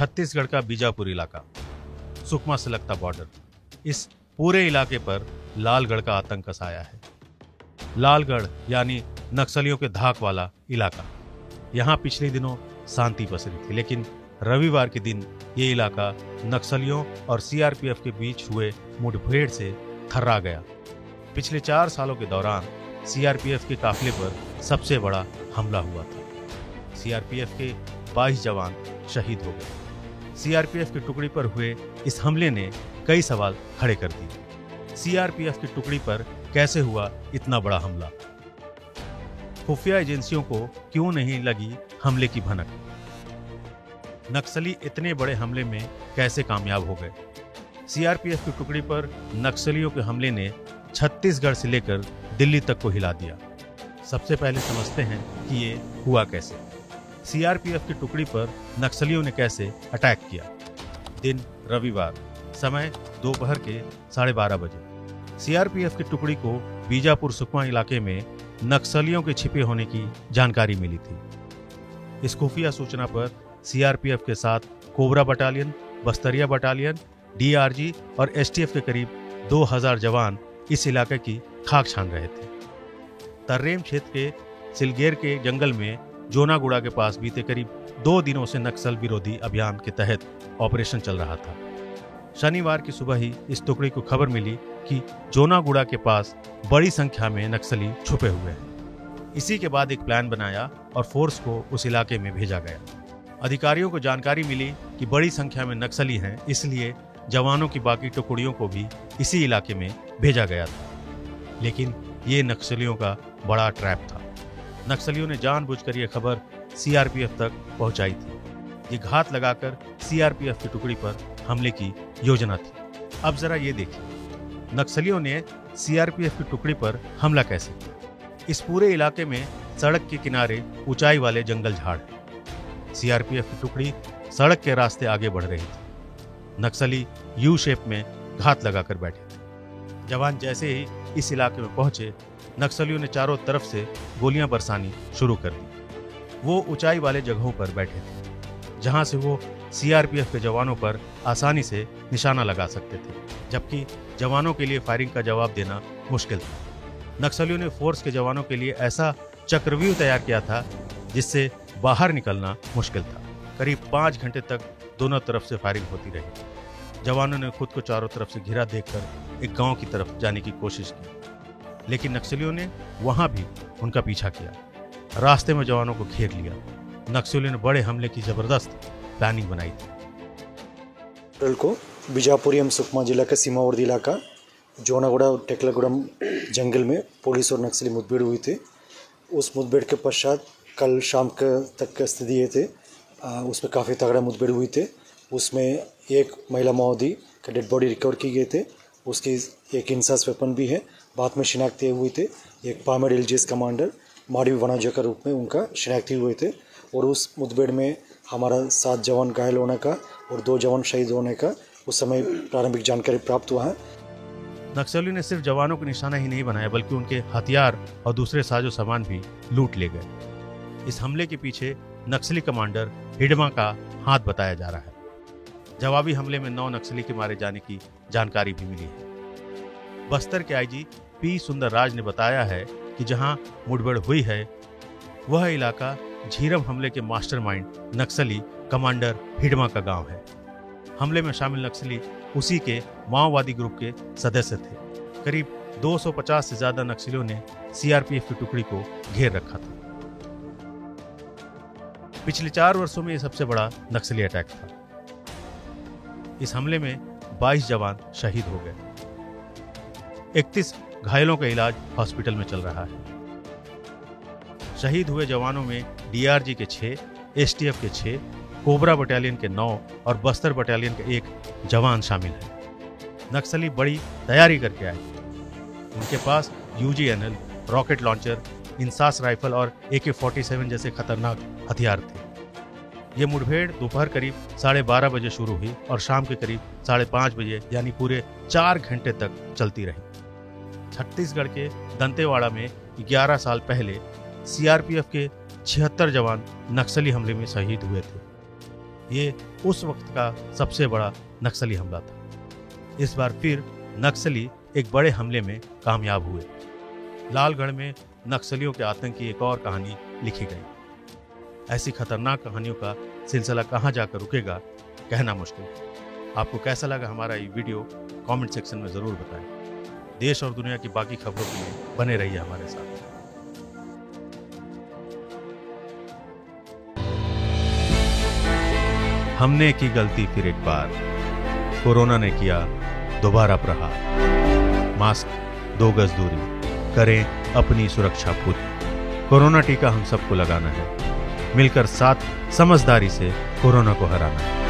छत्तीसगढ़ का बीजापुर इलाका, सुकमा से लगता बॉर्डर, इस पूरे इलाके पर लालगढ़ का आतंक साया है। लालगढ़ यानी नक्सलियों के धाक वाला इलाका। यहाँ पिछले दिनों शांति पसरी थी, लेकिन रविवार के दिन ये इलाका नक्सलियों और सीआरपीएफ के बीच हुए मुठभेड़ से थर्रा गया। पिछले 4 सालों के दौरान सीआरपीएफ के काफिले पर सबसे बड़ा हमला हुआ था। सीआरपीएफ के 22 जवान शहीद हो गए। सीआरपीएफ की टुकड़ी पर हुए इस हमले ने कई सवाल खड़े कर दिए। सीआरपीएफ की टुकड़ी पर कैसे हुआ इतना बड़ा हमला? खुफिया एजेंसियों को क्यों नहीं लगी हमले की भनक? नक्सली इतने बड़े हमले में कैसे कामयाब हो गए? सीआरपीएफ की टुकड़ी पर नक्सलियों के हमले ने छत्तीसगढ़ से लेकर दिल्ली तक को हिला दिया। सबसे पहले समझते हैं कि ये हुआ कैसे। सीआरपीएफ की टुकड़ी पर नक्सलियों ने कैसे अटैक किया? दिन रविवार, समय दोपहर के 12:30 बजे। सीआरपीएफ की टुकड़ी को बीजापुर सुकमा इलाके में नक्सलियों के छिपे होने की जानकारी मिली थी। इस खुफिया सूचना पर सीआरपीएफ के साथ कोबरा बटालियन, बस्तरिया बटालियन, डीआरजी और एसटीएफ के करीब 2000 जवान इस इलाके की खाक छान रहे थे। तर्रेम क्षेत्र के सिलगेर के जंगल में जोनागुड़ा के पास बीते करीब 2 दिनों से नक्सल विरोधी अभियान के तहत ऑपरेशन चल रहा था। शनिवार की सुबह ही इस टुकड़ी को खबर मिली कि जोनागुड़ा के पास बड़ी संख्या में नक्सली छुपे हुए हैं। इसी के बाद एक प्लान बनाया और फोर्स को उस इलाके में भेजा गया। अधिकारियों को जानकारी मिली कि बड़ी संख्या में नक्सली हैं, इसलिए जवानों की बाकी टुकड़ियों को भी इसी इलाके में भेजा गया था। लेकिन ये नक्सलियों का बड़ा ट्रैप था। नक्सलियों ने जानबूझकर यह खबर सीआरपीएफ तक पहुंचाई थी। ये घात लगाकर सीआरपीएफ की टुकड़ी पर हमले की योजना थी। अब जरा ये देखिए, नक्सलियों ने सीआरपीएफ की टुकड़ी पर हमला कैसे किया। इस पूरे इलाके में सड़क के किनारे ऊंचाई वाले जंगल झाड़ हैं। सीआरपीएफ की टुकड़ी सड़क के रास्ते आगे बढ़ रही थी। नक्सली यू शेप में घात लगाकर बैठे थे। जवान जैसे ही इस इलाके में पहुंचे, नक्सलियों ने चारों तरफ से गोलियां बरसानी शुरू कर दी। वो ऊंचाई वाले जगहों पर बैठे थे, जहां से वो सीआरपीएफ के जवानों पर आसानी से निशाना लगा सकते थे, जबकि जवानों के लिए फायरिंग का जवाब देना मुश्किल था। नक्सलियों ने फोर्स के जवानों के लिए ऐसा चक्रव्यूह तैयार किया था जिससे बाहर निकलना मुश्किल था। करीब 5 घंटे तक दोनों तरफ से फायरिंग होती रही। जवानों ने खुद को चारों तरफ से घिरा देखकर एक गांव की तरफ जाने की कोशिश की, लेकिन नक्सलियों ने वहां भी उनका पीछा किया। रास्ते में जवानों को घेर लिया। नक्सलियों ने बड़े हमले की जबरदस्त प्लानिंग बनाई थी। को बीजापुरियम सुकमा जिला का सीमावर्ती इलाका जोनागुड़ा और टेकलागुड़म जंगल में पुलिस और नक्सली मुठभेड़ हुई थी। उस मुठभेड़ के पश्चात कल शाम तक का स्थिति ये थे, उसमें काफ़ी तगड़ा मुठभेड़ हुई थे। उसमें एक महिला माओवादी का डेड बॉडी रिकवर की गई थे। उसकी एक इंसास वेपन भी है, बाद में शिनाख्त हुए थे। एक पामेड एलजीएस कमांडर माड़ी वनाजा के रूप में उनका शिनाख्त हुए थे। और उस मुठभेड़ में हमारा 7 जवान घायल होने का और 2 जवान शहीद होने का उस समय प्रारंभिक जानकारी प्राप्त हुआ है। नक्सलियों ने सिर्फ जवानों को निशाना ही नहीं बनाया, बल्कि उनके हथियार और दूसरे साजो सामान भी लूट ले गए। इस हमले के पीछे नक्सली कमांडर हिडमा का हाथ बताया जा रहा है। जवाबी हमले में 9 नक्सली के मारे जाने की जानकारी भी मिली है। बस्तर के आईजी पी सुंदर राज ने बताया है कि जहां मुठभेड़ हुई है वह इलाका झीरम हमले के मास्टरमाइंड नक्सली कमांडर हिडमा का गांव है। हमले में शामिल नक्सली उसी के माओवादी ग्रुप के सदस्य थे। करीब 250 से ज्यादा नक्सलियों ने सीआरपीएफ की टुकड़ी को घेर रखा था। पिछले 4 वर्षों में यह सबसे बड़ा नक्सली अटैक था। इस हमले में 22 जवान शहीद हो गए। 31 घायलों का इलाज हॉस्पिटल में चल रहा है। शहीद हुए जवानों में डीआरजी के 6, एसटीएफ के 6, कोबरा बटालियन के 9 और बस्तर बटालियन के 1 जवान शामिल है। नक्सली बड़ी तैयारी करके आए। उनके पास यूजीएनएल, रॉकेट लॉन्चर, इंसास राइफल और AK-47 जैसे खतरनाक हथियार थे। ये मुठभेड़ दोपहर करीब 12:30 बजे शुरू हुई और शाम के करीब 5:30 बजे यानी पूरे 4 घंटे तक चलती रही। छत्तीसगढ़ के दंतेवाड़ा में 11 साल पहले सीआरपीएफ के 76 जवान नक्सली हमले में शहीद हुए थे। ये उस वक्त का सबसे बड़ा नक्सली हमला था। इस बार फिर नक्सली एक बड़े हमले में कामयाब हुए। लालगढ़ में नक्सलियों के आतंक की एक और कहानी लिखी गई। ऐसी खतरनाक कहानियों का सिलसिला कहाँ जाकर रुकेगा, कहना मुश्किल। आपको कैसा लगा हमारा ये वीडियो कमेंट सेक्शन में जरूर बताएं। देश और दुनिया की बाकी खबरों के लिए बने रहिए हमारे साथ। हमने की गलती फिर एक बार, कोरोना ने किया दोबारा प्रहार। मास्क, 2 गज दूरी, करें अपनी सुरक्षा पूरी। कोरोना टीका हम सबको लगाना है, मिलकर साथ समझदारी से कोरोना को हराना है।